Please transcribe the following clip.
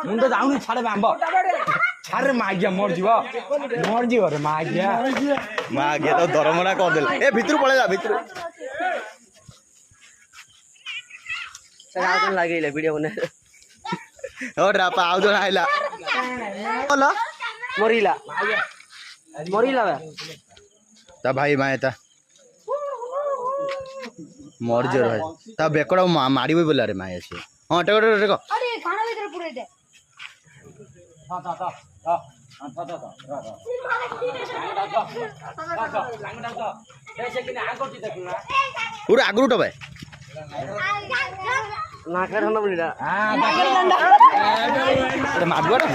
मुंडा जाऊनी छाड़े बांब छाड़े मागिया मर जीव रे मागिया तो दरमना कर देला ए भितर पळे जा भितर सर लागेला वीडियो बना ओ ड्रापा आउ जण आइला बोला मरिला बे ता भाई मायता मर जो रहे ता बेकड़ा मारी बोला रे माया से हां टेको टेको अरे खाना भीतर पुरे दे पूरा आगरू टबे नाकर हन बोलिला हां मारबो रे